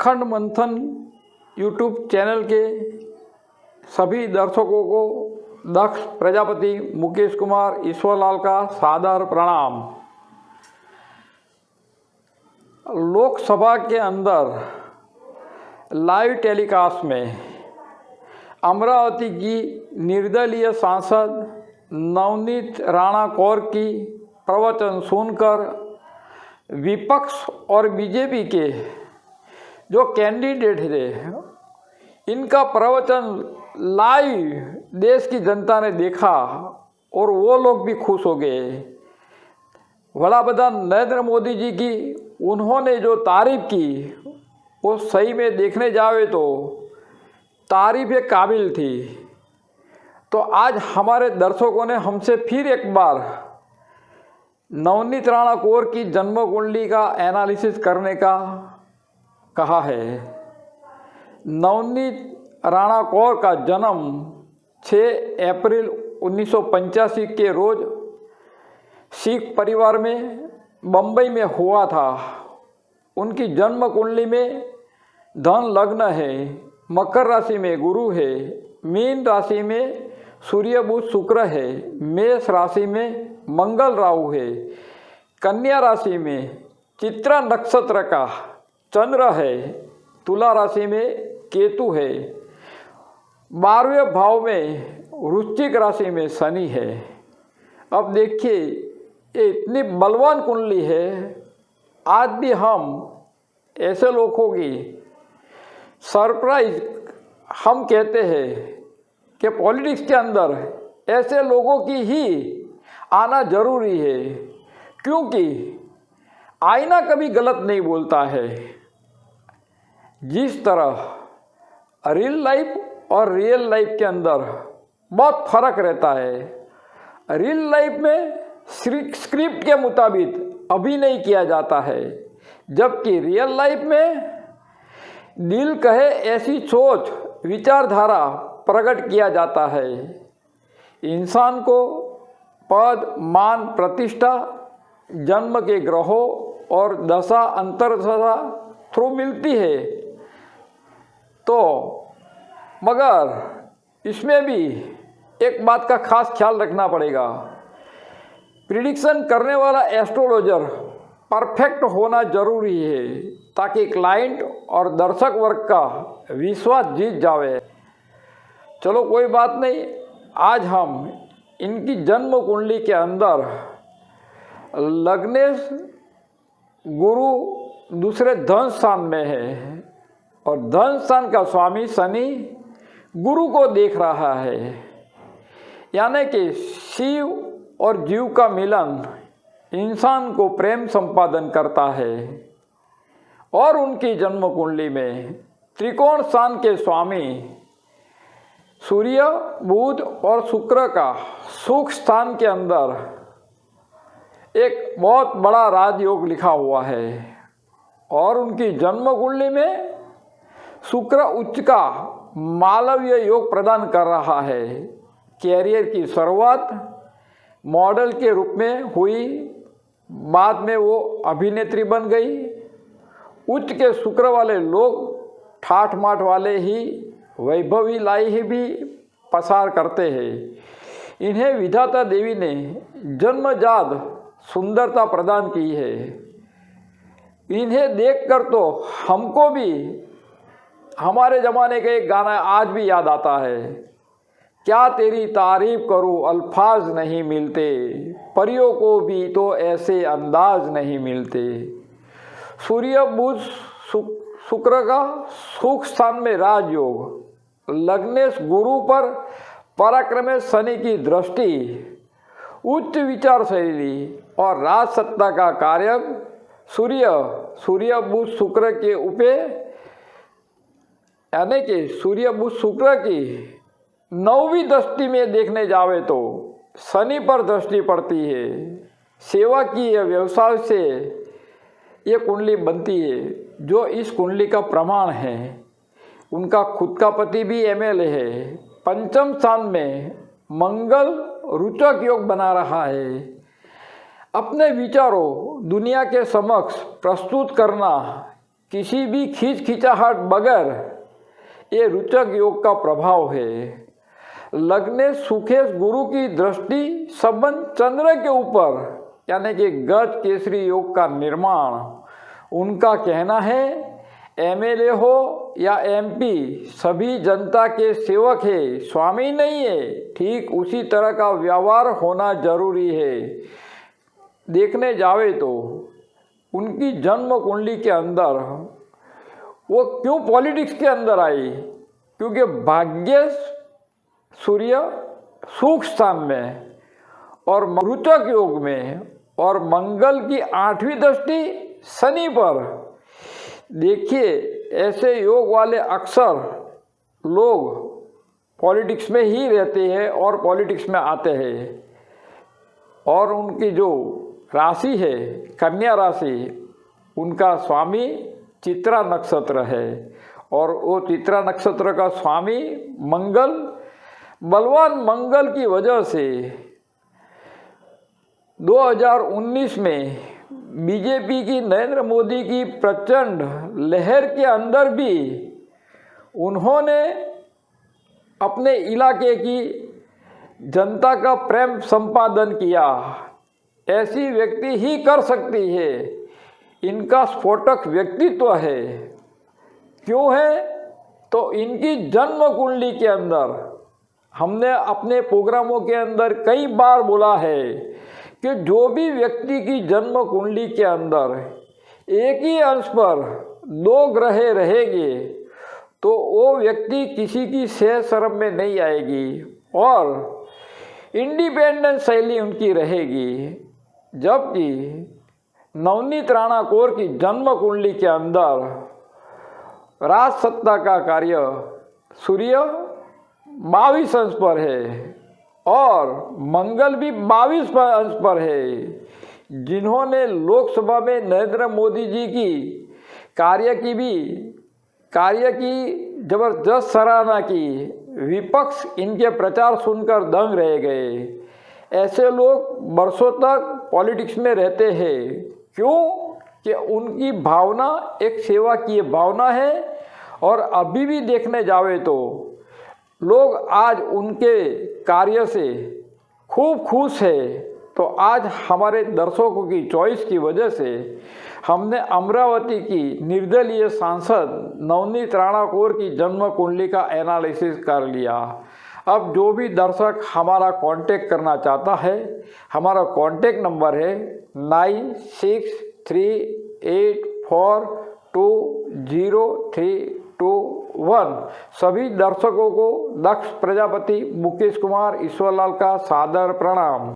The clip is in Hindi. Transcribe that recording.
अखंड मंथन यूट्यूब चैनल के सभी दर्शकों को दक्ष प्रजापति मुकेश कुमार ईश्वरलाल का सादर प्रणाम। लोकसभा के अंदर लाइव टेलीकास्ट में अमरावती की निर्दलीय सांसद नवनीत राणा कौर की प्रवचन सुनकर विपक्ष और बीजेपी के जो कैंडिडेट थे इनका प्रवचन लाइव देश की जनता ने देखा और वो लोग भी खुश हो गए। वडाप्रधान नरेंद्र मोदी जी की उन्होंने जो तारीफ की वो सही में देखने जावे तो तारीफ काबिल थी। तो आज हमारे दर्शकों ने हमसे फिर एक बार नवनीत राणा कौर की जन्म कुंडली का एनालिसिस करने का कहा है। नवनीत राणा कौर का जन्म 6 अप्रैल 1985 के रोज सिख परिवार में बम्बई में हुआ था। उनकी जन्म कुंडली में धन लग्न है, मकर राशि में गुरु है, मीन राशि में सूर्य बुध शुक्र है, मेष राशि में मंगल राहु है, कन्या राशि में चित्रा नक्षत्र का चंद्र है, तुला राशि में केतु है, 12वें भाव में वृश्चिक राशि में शनि है। अब देखिए ये इतनी बलवान कुंडली है, आज भी हम ऐसे लोगों की सरप्राइज हम कहते हैं कि पॉलिटिक्स के अंदर ऐसे लोगों की ही आना जरूरी है, क्योंकि आईना कभी गलत नहीं बोलता है। जिस तरह रियल लाइफ और रियल लाइफ के अंदर बहुत फर्क रहता है। रियल लाइफ में स्क्रिप्ट के मुताबिक अभिनय किया जाता है, जबकि रियल लाइफ में दिल कहे ऐसी सोच विचारधारा प्रकट किया जाता है। इंसान को पद मान प्रतिष्ठा जन्म के ग्रहों और दशा अंतरदशा थ्रू मिलती है, तो मगर इसमें भी एक बात का खास ख्याल रखना पड़ेगा। प्रिडिक्शन करने वाला एस्ट्रोलॉजर परफेक्ट होना जरूरी है, ताकि क्लाइंट और दर्शक वर्ग का विश्वास जीत जावे। चलो कोई बात नहीं, आज हम इनकी जन्म कुंडली के अंदर लग्नेश गुरु दूसरे धन स्थान में है और धन स्थान का स्वामी शनि गुरु को देख रहा है, यानी कि शिव और जीव का मिलन इंसान को प्रेम संपादन करता है। और उनकी जन्म कुंडली में त्रिकोण स्थान के स्वामी सूर्य बुध और शुक्र का सुख स्थान के अंदर एक बहुत बड़ा राजयोग लिखा हुआ है। और उनकी जन्म कुंडली में शुक्र उच्च का मालवीय योग प्रदान कर रहा है। कैरियर की शुरुआत मॉडल के रूप में हुई, बाद में वो अभिनेत्री बन गई। उच्च के शुक्र वाले लोग ठाठ माठ वाले ही वैभवी लाई ही भी पसार करते हैं। इन्हें विधाता देवी ने जन्मजात सुंदरता प्रदान की है। इन्हें देखकर तो हमको भी हमारे ज़माने का एक गाना आज भी याद आता है, क्या तेरी तारीफ करूं अल्फाज नहीं मिलते, परियों को भी तो ऐसे अंदाज नहीं मिलते। सूर्य बुध शुक्र का सुख स्थान में राजयोग, लग्नेश गुरु पर पराक्रम शनि की दृष्टि, उच्च विचार शैली और राज सत्ता का कार्य सूर्य बुध शुक्र के ऊपर, यानी कि सूर्य बुध शुक्र की 9वीं दृष्टि में देखने जावे तो शनि पर दृष्टि पड़ती है। सेवा की या व्यवसाय से ये कुंडली बनती है, जो इस कुंडली का प्रमाण है। उनका खुद का पति भी एमएलए है। पंचम स्थान में मंगल रुचक योग बना रहा है। अपने विचारों दुनिया के समक्ष प्रस्तुत करना किसी भी खींचखींचाहट बगैर ये रोचक योग का प्रभाव है। लग्ने सुखेश गुरु की दृष्टि संबंध चंद्र के ऊपर, यानी कि गज केसरी योग का निर्माण। उनका कहना है एमएलए हो या एमपी सभी जनता के सेवक है, स्वामी नहीं है। ठीक उसी तरह का व्यवहार होना जरूरी है। देखने जावे तो उनकी जन्म कुंडली के अंदर वो क्यों पॉलिटिक्स के अंदर आई, क्योंकि भाग्य सूर्य सुख स्थान में और रोचक योग में, और मंगल की 8वीं दृष्टि शनि पर। देखिए ऐसे योग वाले अक्सर लोग पॉलिटिक्स में ही रहते हैं और पॉलिटिक्स में आते हैं। और उनकी जो राशि है कन्या राशि, उनका स्वामी चित्रा नक्षत्र है, और वो चित्रा नक्षत्र का स्वामी मंगल, बलवान मंगल की वजह से 2019 में बीजेपी की नरेंद्र मोदी की प्रचंड लहर के अंदर भी उन्होंने अपने इलाके की जनता का प्रेम संपादन किया। ऐसी व्यक्ति ही कर सकती है, इनका स्फोटक व्यक्तित्व है। क्यों है? तो इनकी जन्म कुंडली के अंदर, हमने अपने प्रोग्रामों के अंदर कई बार बोला है कि जो भी व्यक्ति की जन्म कुंडली के अंदर एक ही अंश पर 2 ग्रह रहेंगे तो वो व्यक्ति किसी की सेह शर्म में नहीं आएगी और इंडिपेंडेंट शैली उनकी रहेगी। जबकि नवनीत राणा कौर की जन्म कुंडली के अंदर राज सत्ता का कार्य सूर्य 22 अंश पर है और मंगल भी 22 अंश पर है। जिन्होंने लोकसभा में नरेंद्र मोदी जी की कार्य की जबरदस्त सराहना की, विपक्ष इनके प्रचार सुनकर दंग रह गए। ऐसे लोग बरसों तक पॉलिटिक्स में रहते हैं। क्यों? कि उनकी भावना एक सेवा की भावना है, और अभी भी देखने जावे तो लोग आज उनके कार्य से खूब खुश है। तो आज हमारे दर्शकों की चॉइस की वजह से हमने अमरावती की निर्दलीय सांसद नवनीत राणा कौर की जन्म कुंडली का एनालिसिस कर लिया। अब जो भी दर्शक हमारा कांटेक्ट करना चाहता है, हमारा कांटेक्ट नंबर है 9638420321। सभी दर्शकों को दक्ष प्रजापति मुकेश कुमार ईश्वरलाल का सादर प्रणाम।